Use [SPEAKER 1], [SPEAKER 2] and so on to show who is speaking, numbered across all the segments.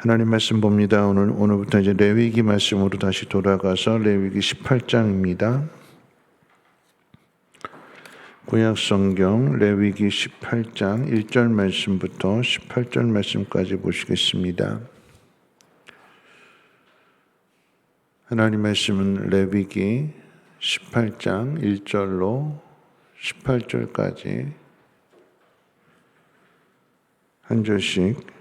[SPEAKER 1] 하나님 말씀 봅니다. 오늘부터 이제 레위기 말씀으로 다시 돌아가서 레위기 18장입니다. 구약 성경 레위기 18장 1절 말씀부터 18절 말씀까지 보시겠습니다. 하나님 말씀은 레위기 18장 1절로 18절까지 한 절씩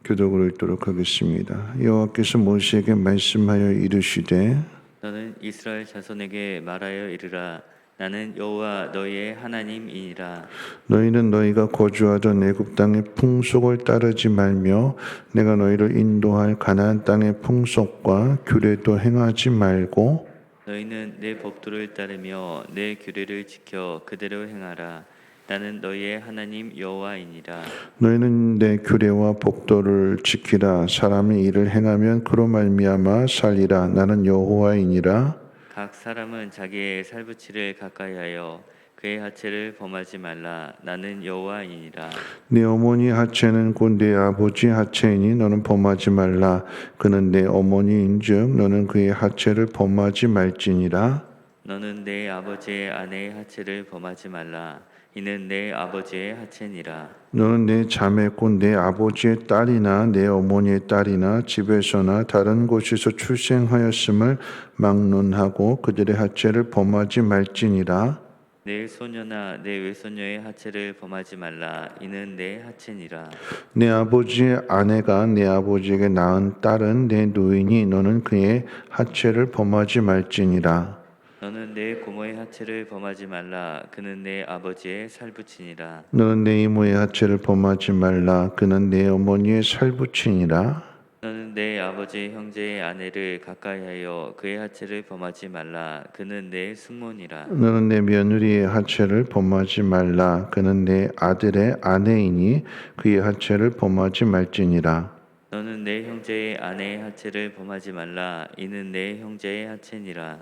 [SPEAKER 1] 교독으로 읽도록 하겠습니다. 여호와께서 모세에게 말씀하여 이르시되
[SPEAKER 2] 너는 이스라엘 자손에게 말하여 이르라. 나는 여호와 너희의 하나님이니라.
[SPEAKER 1] 너희는 너희가 거주하던 애굽 땅의 풍속을 따르지 말며 내가 너희를 인도할 가나안 땅의 풍속과 규례도 행하지 말고
[SPEAKER 2] 너희는 내 법도를 따르며 내 규례를 지켜 그대로 행하라. 나는 너희의 하나님 여호와이니라.
[SPEAKER 1] 너희는 내 규례와 법도를 지키라. 사람이 이를 행하면 그로 말미암아 살리라. 나는 여호와이니라.
[SPEAKER 2] 각 사람은 자기의 살부치를 가까이하여 그의 하체를 범하지 말라. 나는 여호와이니라.
[SPEAKER 1] 네 어머니 하체는 곧 네 아버지 하체이니 너는 범하지 말라. 그는 내 어머니인즉 너는 그의 하체를 범하지 말지니라.
[SPEAKER 2] 너는 내 아버지의 아내의 하체를 범하지 말라. 이는 내 아버지의 하체니라.
[SPEAKER 1] 너는 내 자매 곧 내 아버지의 딸이나 내 어머니의 딸이나 집에서나 다른 곳에서 출생하였음을 막론하고 그들의 하체를 범하지 말지니라.
[SPEAKER 2] 내 소녀나 내 외손녀의 하체를 범하지 말라. 이는 내 하체니라.
[SPEAKER 1] 내 아버지의 아내가 내 아버지에게 낳은 딸은 내 노인이 너는 그의 하체를 범하지 말지니라.
[SPEAKER 2] 너는 내 고모의 하체를 범하지 말라. 그는 내 아버지의 살부치니라.
[SPEAKER 1] 너는 내 이모의 하체를 범하지 말라. 그는 내 어머니의 살부친이라.
[SPEAKER 2] 너는 내 아버지의 형제의 아내를 가까이하여 그의 하체를 범하지 말라. 그는 내 숙모니라.
[SPEAKER 1] 너는 내 며느리의 하체를 범하지 말라. 그는 내 아들의 아내이니 그의 하체를 범하지 말지니라.
[SPEAKER 2] 너는 내 형제의 아내의 하체를 범하지 말라. 이는 내 형제의 하체니라.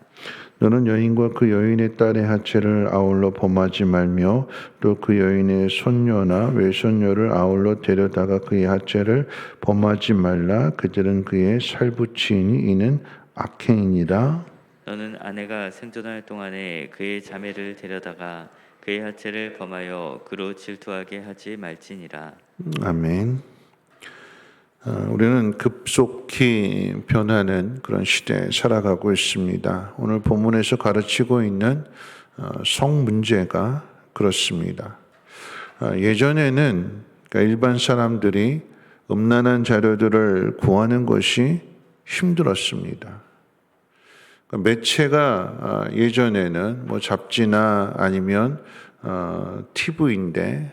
[SPEAKER 1] 너는 여인과 그 여인의 딸의 하체를 아울러 범하지 말며 또 그 여인의 손녀나 외손녀를 아울러 데려다가 그의 하체를 범하지 말라. 그들은 그의 살부치이니 이는 악행이니라.
[SPEAKER 2] 너는 아내가 생존할 동안에 그의 자매를 데려다가 그의 하체를 범하여 그로 질투하게 하지 말지니라.
[SPEAKER 1] 아멘. 우리는 급속히 변하는 그런 시대에 살아가고 있습니다. 오늘 본문에서 가르치고 있는 성 문제가 그렇습니다. 예전에는 그러니까 일반 사람들이 음란한 자료들을 구하는 것이 힘들었습니다. 그러니까 매체가 예전에는 뭐 잡지나 아니면 TV인데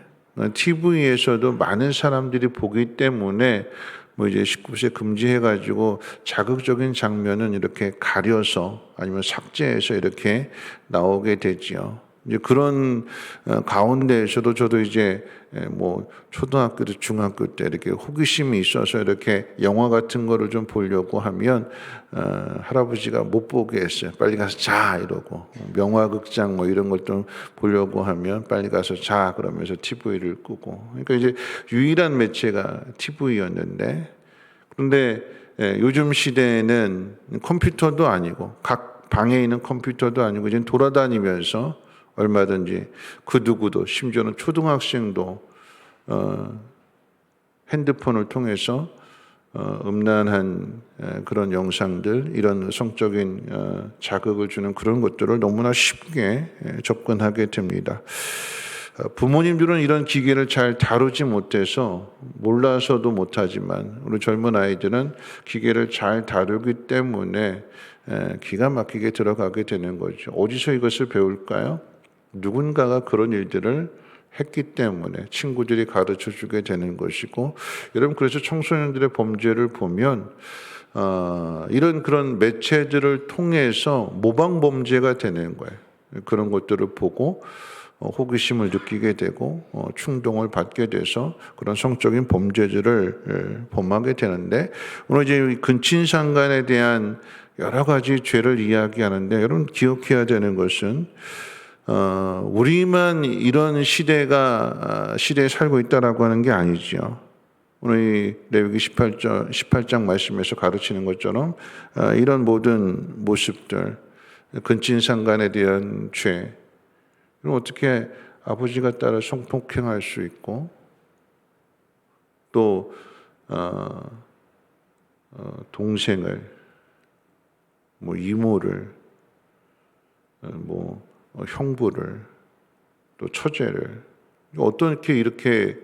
[SPEAKER 1] TV에서도 많은 사람들이 보기 때문에 뭐 이제 19세 금지해가지고 자극적인 장면은 이렇게 가려서 아니면 삭제해서 이렇게 나오게 되지요. 이제 그런 가운데에서도 저도 이제 뭐 초등학교 때 중학교 때 이렇게 호기심이 있어서 이렇게 영화 같은 거를 좀 보려고 하면 할아버지가 못 보게 했어요. 빨리 가서 자 이러고 명화극장 뭐 이런 걸 좀 보려고 하면 빨리 가서 자 그러면서 TV를 끄고 그러니까 이제 유일한 매체가 TV였는데 그런데 요즘 시대에는 컴퓨터도 아니고 각 방에 있는 컴퓨터도 아니고 이제 돌아다니면서 얼마든지 그 누구도 심지어는 초등학생도 핸드폰을 통해서 음란한 그런 영상들 이런 성적인 자극을 주는 그런 것들을 너무나 쉽게 접근하게 됩니다. 부모님들은 이런 기계를 잘 다루지 못해서 몰라서도 못하지만 우리 젊은 아이들은 기계를 잘 다루기 때문에 기가 막히게 들어가게 되는 거죠. 어디서 이것을 배울까요? 누군가가 그런 일들을 했기 때문에 친구들이 가르쳐 주게 되는 것이고 여러분 그래서 청소년들의 범죄를 보면 이런 그런 매체들을 통해서 모방 범죄가 되는 거예요. 그런 것들을 보고 호기심을 느끼게 되고 충동을 받게 돼서 그런 성적인 범죄들을 범하게 되는데 오늘 이제 근친상간에 대한 여러 가지 죄를 이야기하는데 여러분 기억해야 되는 것은 우리만 이런 시대에 살고 있다라고 하는 게 아니죠. 오늘 이 레위기 18장 말씀에서 가르치는 것처럼 이런 모든 모습들, 근친상간에 대한 죄, 그럼 어떻게 아버지가 딸을 성폭행할 수 있고 또 동생을, 뭐 이모를, 뭐 형부를, 또 처제를 어떻게 이렇게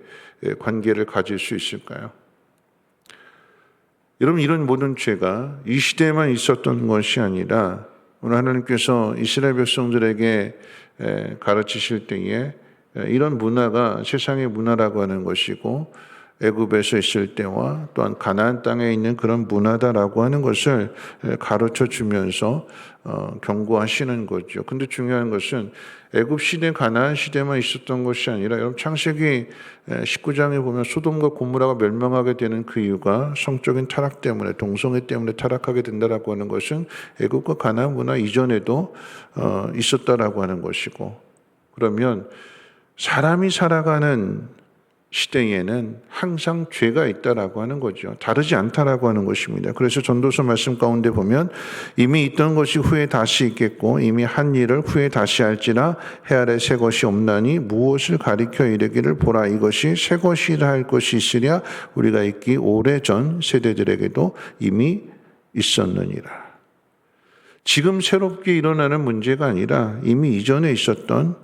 [SPEAKER 1] 관계를 가질 수 있을까요? 여러분, 이런 모든 죄가 이 시대에만 있었던 것이 아니라 오늘 하나님께서 이스라엘 백성들에게 가르치실 때에 이런 문화가 세상의 문화라고 하는 것이고 애굽에서 있을 때와 또한 가나안 땅에 있는 그런 문화다라고 하는 것을 가르쳐 주면서 경고하시는 거죠. 근데 중요한 것은 애굽 시대, 가나안 시대만 있었던 것이 아니라 여러분 창세기 19장에 보면 소돔과 고모라가 멸망하게 되는 그 이유가 성적인 타락 때문에, 동성애 때문에 타락하게 된다라고 하는 것은 애굽과 가나안 문화 이전에도 있었다라고 하는 것이고, 그러면 사람이 살아가는 시대에는 항상 죄가 있다라고 하는 거죠. 다르지 않다라고 하는 것입니다. 그래서 전도서 말씀 가운데 보면 이미 있던 것이 후에 다시 있겠고 이미 한 일을 후에 다시 할지라 해 아래 새 것이 없나니 무엇을 가리켜 이르기를 보라 이것이 새 것이라 할 것이 있으랴 우리가 있기 오래전 세대들에게도 이미 있었느니라. 지금 새롭게 일어나는 문제가 아니라 이미 이전에 있었던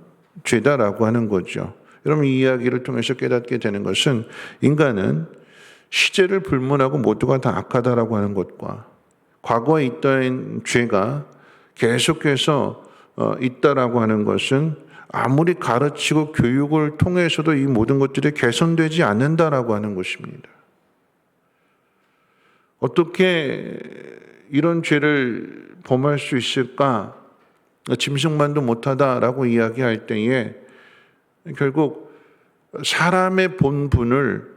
[SPEAKER 1] 죄다라고 하는 거죠. 여러분, 이 이야기를 통해서 깨닫게 되는 것은 인간은 시제를 불문하고 모두가 다 악하다라고 하는 것과 과거에 있던 죄가 계속해서 있다라고 하는 것은 아무리 가르치고 교육을 통해서도 이 모든 것들이 개선되지 않는다라고 하는 것입니다. 어떻게 이런 죄를 범할 수 있을까? 짐승만도 못하다라고 이야기할 때에 결국 사람의 본분을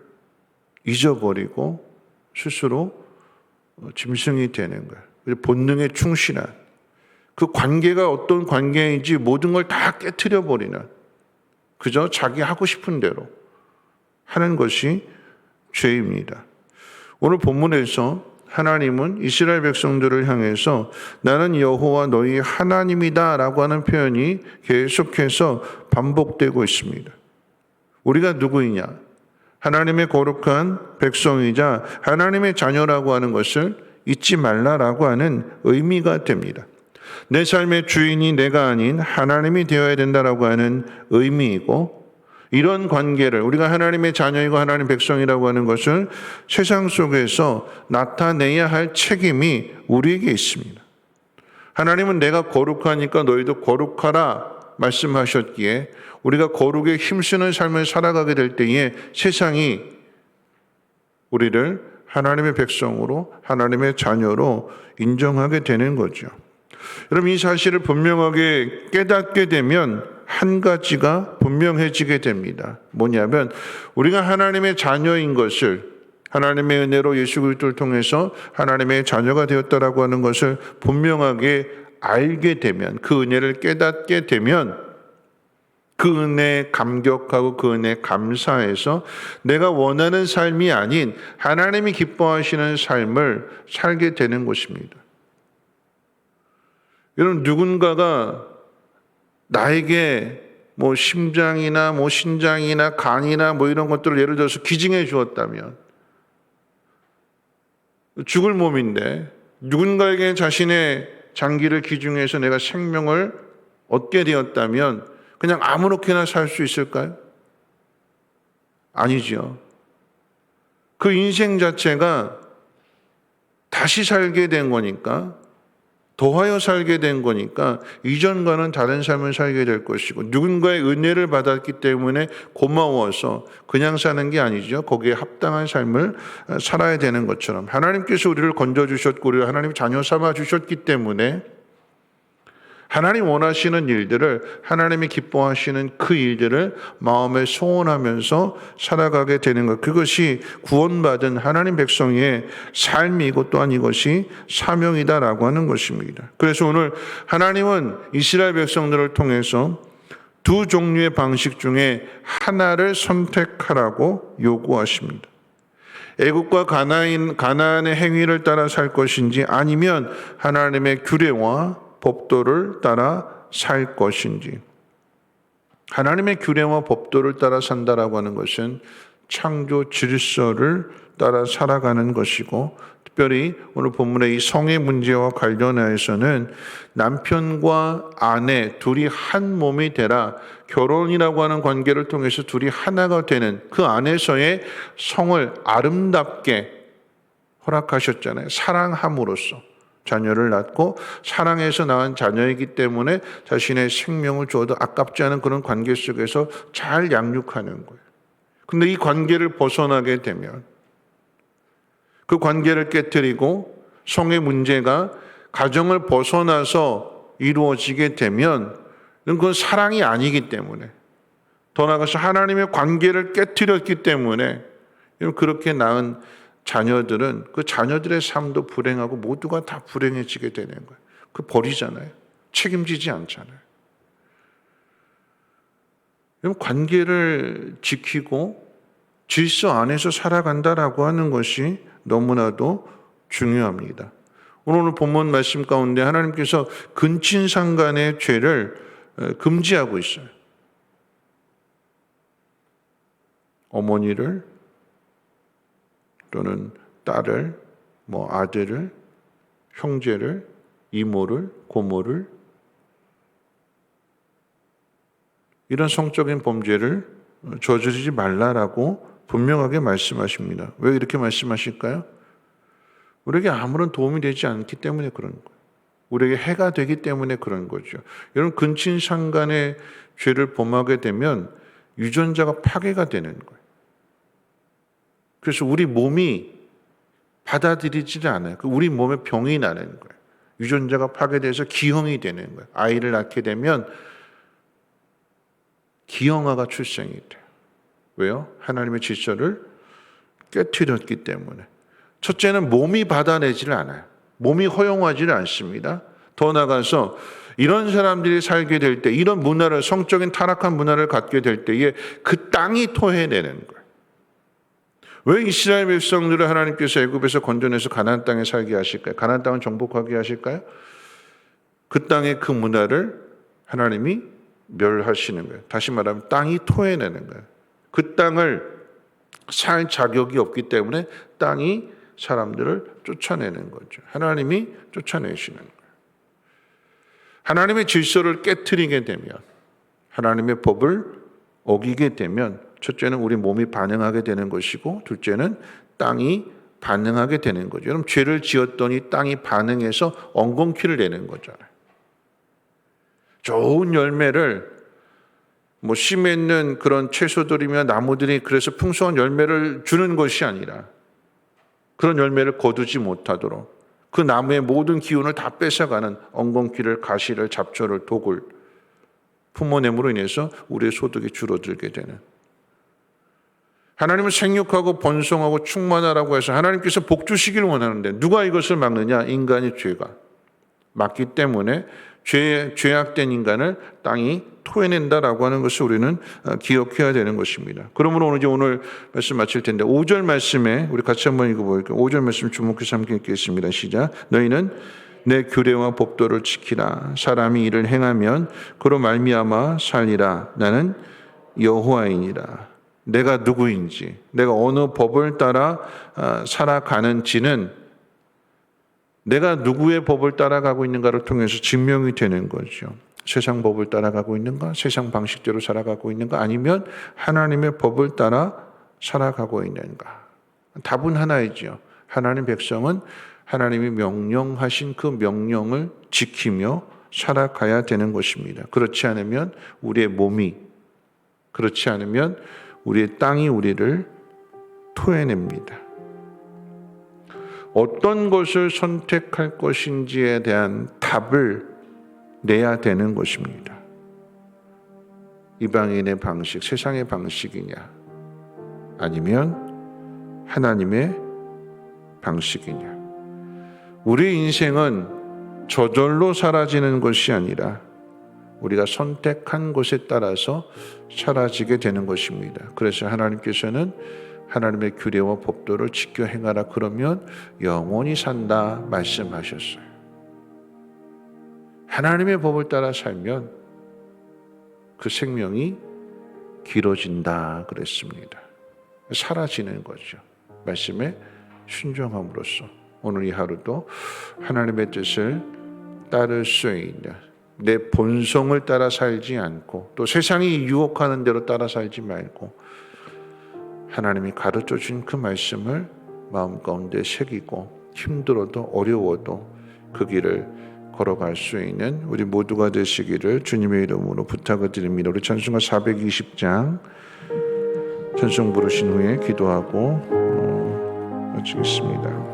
[SPEAKER 1] 잊어버리고 스스로 짐승이 되는 거예요. 본능에 충실한 그 관계가 어떤 관계인지 모든 걸 다 깨트려 버리는, 그저 자기 하고 싶은 대로 하는 것이 죄입니다. 오늘 본문에서 하나님은 이스라엘 백성들을 향해서 나는 여호와 너희 하나님이다 라고 하는 표현이 계속해서 반복되고 있습니다. 우리가 누구이냐? 하나님의 거룩한 백성이자 하나님의 자녀라고 하는 것을 잊지 말라라고 하는 의미가 됩니다. 내 삶의 주인이 내가 아닌 하나님이 되어야 된다라고 하는 의미이고, 이런 관계를 우리가 하나님의 자녀이고 하나님 백성이라고 하는 것을 세상 속에서 나타내야 할 책임이 우리에게 있습니다. 하나님은 내가 거룩하니까 너희도 거룩하라 말씀하셨기에 우리가 거룩에 힘쓰는 삶을 살아가게 될 때에 세상이 우리를 하나님의 백성으로, 하나님의 자녀로 인정하게 되는 거죠. 여러분, 이 사실을 분명하게 깨닫게 되면 한 가지가 분명해지게 됩니다. 뭐냐면 우리가 하나님의 자녀인 것을, 하나님의 은혜로 예수 그리스도를 통해서 하나님의 자녀가 되었다라고 하는 것을 분명하게 알게 되면, 그 은혜를 깨닫게 되면 그 은혜에 감격하고 그 은혜에 감사해서 내가 원하는 삶이 아닌 하나님이 기뻐하시는 삶을 살게 되는 것입니다. 여러분, 누군가가 나에게 뭐 심장이나 뭐 신장이나 간이나 뭐 이런 것들을 예를 들어서 기증해 주었다면, 죽을 몸인데 누군가에게 자신의 장기를 기증해서 내가 생명을 얻게 되었다면 그냥 아무렇게나 살 수 있을까요? 아니죠. 그 인생 자체가 다시 살게 된 거니까, 더하여 살게 된 거니까 이전과는 다른 삶을 살게 될 것이고, 누군가의 은혜를 받았기 때문에 고마워서 그냥 사는 게 아니죠. 거기에 합당한 삶을 살아야 되는 것처럼 하나님께서 우리를 건져주셨고 우리를 하나님 자녀 삼아 주셨기 때문에 하나님 원하시는 일들을, 하나님이 기뻐하시는 그 일들을 마음에 소원하면서 살아가게 되는 것, 그것이 구원받은 하나님 백성의 삶이고 또한 이것이 사명이다라고 하는 것입니다. 그래서 오늘 하나님은 이스라엘 백성들을 통해서 두 종류의 방식 중에 하나를 선택하라고 요구하십니다. 애국과 가나안의 행위를 따라 살 것인지 아니면 하나님의 규례와 법도를 따라 살 것인지. 하나님의 규례와 법도를 따라 산다라고 하는 것은 창조 질서를 따라 살아가는 것이고, 특별히 오늘 본문의 이 성의 문제와 관련해서는 남편과 아내 둘이 한 몸이 되라, 결혼이라고 하는 관계를 통해서 둘이 하나가 되는 그 안에서의 성을 아름답게 허락하셨잖아요. 사랑함으로써 자녀를 낳고 사랑해서 낳은 자녀이기 때문에 자신의 생명을 주어도 아깝지 않은 그런 관계 속에서 잘 양육하는 거예요. 근데 이 관계를 벗어나게 되면, 그 관계를 깨뜨리고 성의 문제가 가정을 벗어나서 이루어지게 되면 그건 사랑이 아니기 때문에, 더 나아가서 하나님의 관계를 깨뜨렸기 때문에 그렇게 낳은 자녀들은 그 자녀들의 삶도 불행하고 모두가 다 불행해지게 되는 거예요. 그 버리잖아요. 책임지지 않잖아요. 관계를 지키고 질서 안에서 살아간다라고 하는 것이 너무나도 중요합니다. 오늘 본문 말씀 가운데 하나님께서 근친상간의 죄를 금지하고 있어요. 어머니를 또는 딸을, 아들을, 형제를, 이모를, 고모를, 이런 성적인 범죄를 저지르지 말라라고 분명하게 말씀하십니다. 왜 이렇게 말씀하실까요? 우리에게 아무런 도움이 되지 않기 때문에 그런 거예요. 우리에게 해가 되기 때문에 그런 거죠. 여러분, 근친상간의 죄를 범하게 되면 유전자가 파괴가 되는 거예요. 그래서 우리 몸이 받아들이지 않아요. 우리 몸에 병이 나는 거예요. 유전자가 파괴돼서 기형이 되는 거예요. 아이를 낳게 되면 기형아가 출생이 돼요. 왜요? 하나님의 질서를 깨트렸기 때문에. 첫째는 몸이 받아내지를 않아요. 몸이 허용하지를 않습니다. 더 나아가서 이런 사람들이 살게 될 때, 이런 문화를, 성적인 타락한 문화를 갖게 될 때에 그 땅이 토해내는 거예요. 왜 이스라엘 백성들을 하나님께서 애굽에서 건져내서 가나안 땅에 살게 하실까요? 가나안 땅을 정복하게 하실까요? 그 땅의 그 문화를 하나님이 멸하시는 거예요. 다시 말하면 땅이 토해내는 거예요. 그 땅을 살 자격이 없기 때문에 땅이 사람들을 쫓아내는 거죠. 하나님이 쫓아내시는 거예요. 하나님의 질서를 깨트리게 되면, 하나님의 법을 어기게 되면, 첫째는 우리 몸이 반응하게 되는 것이고, 둘째는 땅이 반응하게 되는 거죠. 여러분, 죄를 지었더니 땅이 반응해서 엉겅퀴를 내는 거잖아요. 좋은 열매를 씨 맺는 그런 채소들이며 나무들이 그래서 풍성한 열매를 주는 것이 아니라 그런 열매를 거두지 못하도록 그 나무의 모든 기운을 다 뺏어가는 엉겅퀴를, 가시를, 잡초를, 독을 품어냄으로 인해서 우리의 소득이 줄어들게 되는, 하나님은 생육하고 번성하고 충만하라고 해서 하나님께서 복 주시기를 원하는데 누가 이것을 막느냐? 인간의 죄가 막기 때문에 죄악된 인간을 땅이 토해낸다라고 하는 것을 우리는 기억해야 되는 것입니다. 그러므로 오늘 말씀 마칠 텐데 5절 말씀에 우리 같이 한번 읽어볼게요. 5절 말씀 주목해서 함께 읽겠습니다. 시작. 너희는 내 규례와 법도를 지키라. 사람이 이를 행하면 그로 말미암아 살리라. 나는 여호와이니라. 내가 누구인지, 내가 어느 법을 따라 살아가는지는 내가 누구의 법을 따라가고 있는가를 통해서 증명이 되는 거죠. 세상 법을 따라가고 있는가? 세상 방식대로 살아가고 있는가? 아니면 하나님의 법을 따라 살아가고 있는가? 답은 하나이죠. 하나님 백성은 하나님이 명령하신 그 명령을 지키며 살아가야 되는 것입니다. 그렇지 않으면 우리의 몸이, 그렇지 않으면 우리의 땅이 우리를 토해냅니다. 어떤 것을 선택할 것인지에 대한 답을 내야 되는 것입니다. 이방인의 방식, 세상의 방식이냐, 아니면 하나님의 방식이냐. 우리 인생은 저절로 사라지는 것이 아니라 우리가 선택한 것에 따라서 사라지게 되는 것입니다. 그래서 하나님께서는 하나님의 규례와 법도를 지켜 행하라. 그러면 영원히 산다 말씀하셨어요. 하나님의 법을 따라 살면 그 생명이 길어진다 그랬습니다. 사라지는 거죠. 말씀에 순종함으로써 오늘 이 하루도 하나님의 뜻을 따를 수 있는, 내 본성을 따라 살지 않고 또 세상이 유혹하는 대로 따라 살지 말고 하나님이 가르쳐 준 그 말씀을 마음 가운데 새기고 힘들어도 어려워도 그 길을 걸어갈 수 있는 우리 모두가 되시기를 주님의 이름으로 부탁을 드립니다. 우리 찬송가 420장 찬송 부르신 후에 기도하고 마치겠습니다.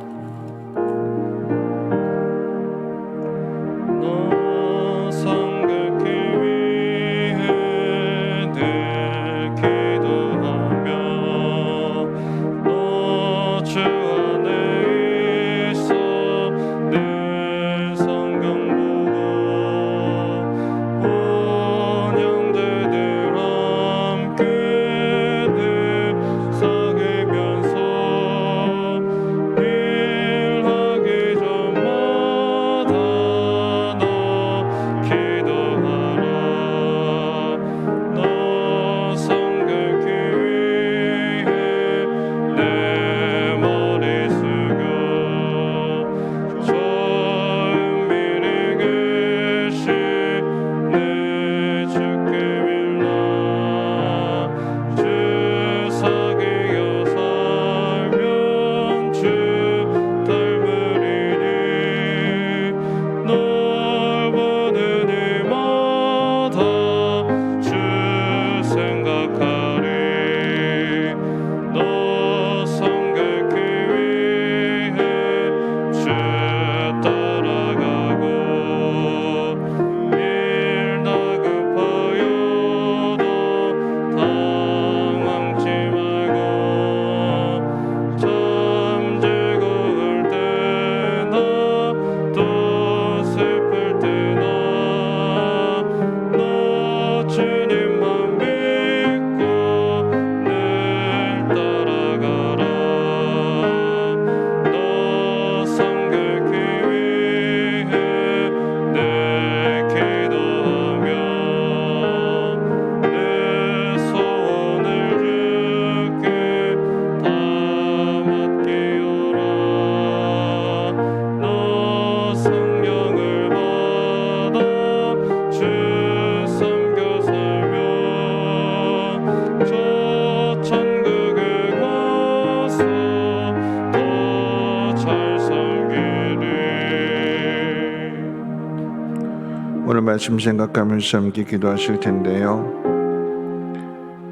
[SPEAKER 1] 오늘 말씀 생각하면서 함께 기도하실 텐데요.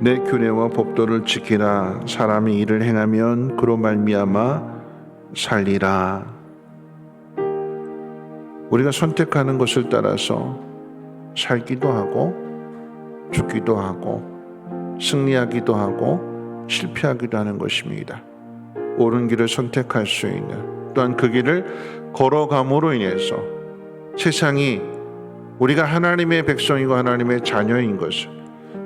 [SPEAKER 1] 내 규례와 법도를 지키라. 사람이 이를 행하면 그로 말미암아 살리라. 우리가 선택하는 것을 따라서 살기도 하고 죽기도 하고 승리하기도 하고 실패하기도 하는 것입니다. 옳은 길을 선택할 수 있는, 또한 그 길을 걸어감으로 인해서 세상이 우리가 하나님의 백성이고 하나님의 자녀인 것을,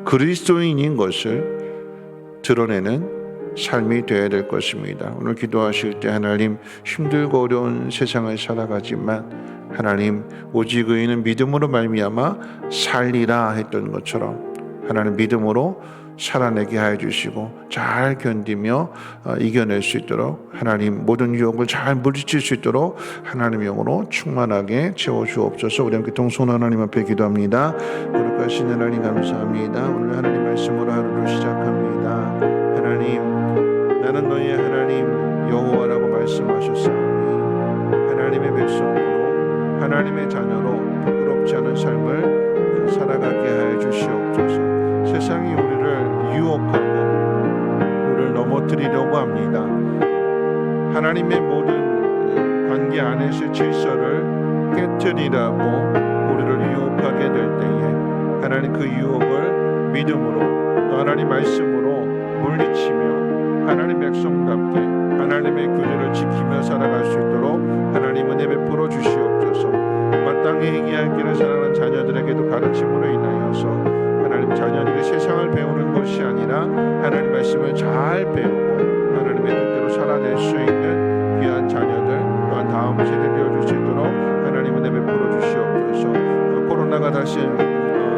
[SPEAKER 1] 그리스도인인 것을 드러내는 삶이 되어야 될 것입니다. 오늘 기도하실 때 하나님, 힘들고 어려운 세상을 살아가지만 하나님 오직 의인은 믿음으로 말미암아 살리라 했던 것처럼 하나님 믿음으로 살아내게 하여 주시고 잘 견디며 이겨낼 수 있도록 하나님 모든 유혹을 잘 물리칠 수 있도록 하나님의 영으로 충만하게 채워주옵소서. 우리 함께 동손 하나님 앞에 기도합니다. 거룩하신 하나님 감사합니다. 오늘 하나님 말씀으로 하루를 시작합니다. 하나님, 나는 너희의 하나님 여호와라고 말씀하셨사오니 하나님의 백성으로 하나님의 자녀로 부끄럽지 않은 삶을 살아가게 하여 주시옵소서. 세상이 우리를 유혹하고 우리를 넘어뜨리려고 합니다. 하나님의 모든 관계 안에서 질서를 깨뜨리라고 우리를 유혹하게 될 때에 하나님 그 유혹을 믿음으로 또 하나님 말씀으로 물리치며 하나님 백성답게 하나님의 규례를 지키며 살아갈 수 있도록 하나님 은혜 베풀어 주시옵소서. 마땅히 행해야 할 길을 살아가는 자녀들에게도 가르침으로 인하여서 하나님 자녀들이 그 세상을 배우는 것이 아니라 하나님 말씀을 잘 배우고 하나님의 뜻대로 살아낼 수 있는 귀한 자녀들 또한 다음 세대 되어줄 수 있도록 하나님 은혜 베풀어 주시옵소서. 코로나가 다시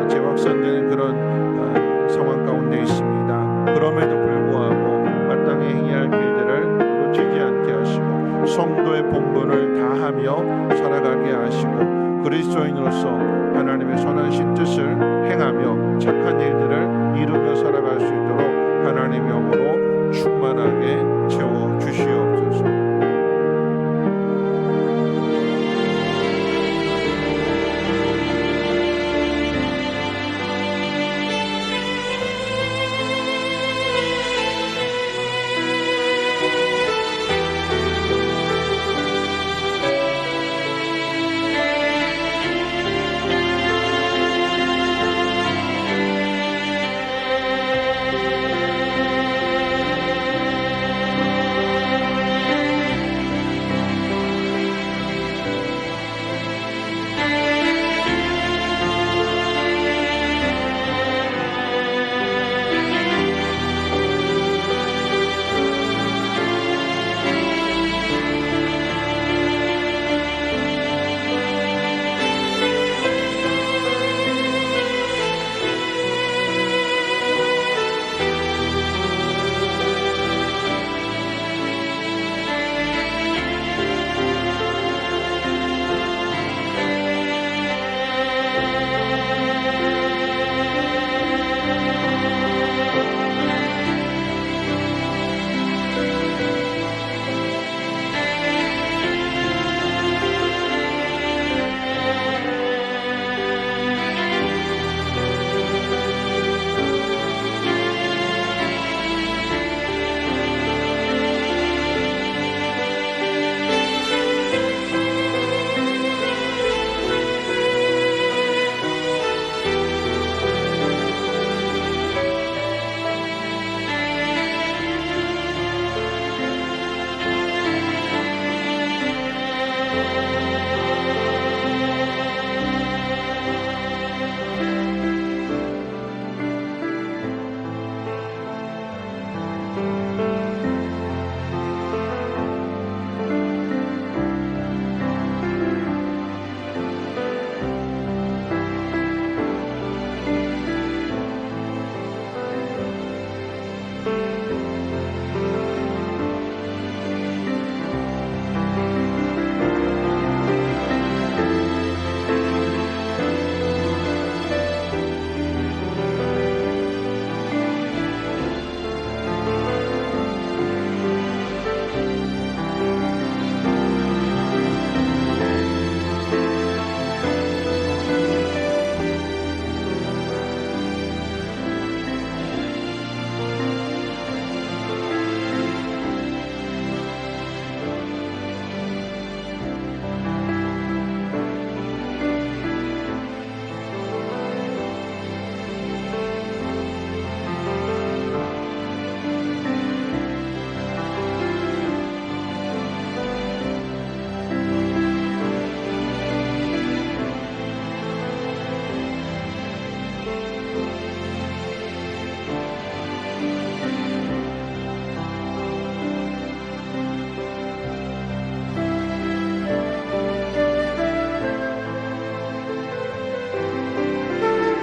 [SPEAKER 1] 재확산되는 그런 상황 가운데 있습니다. 그럼에도 불구하고 마땅히 행해할 길들을 놓치지 않게 하시고 성도의 본분을 다하며 살아가게 하시고 그리스도인으로서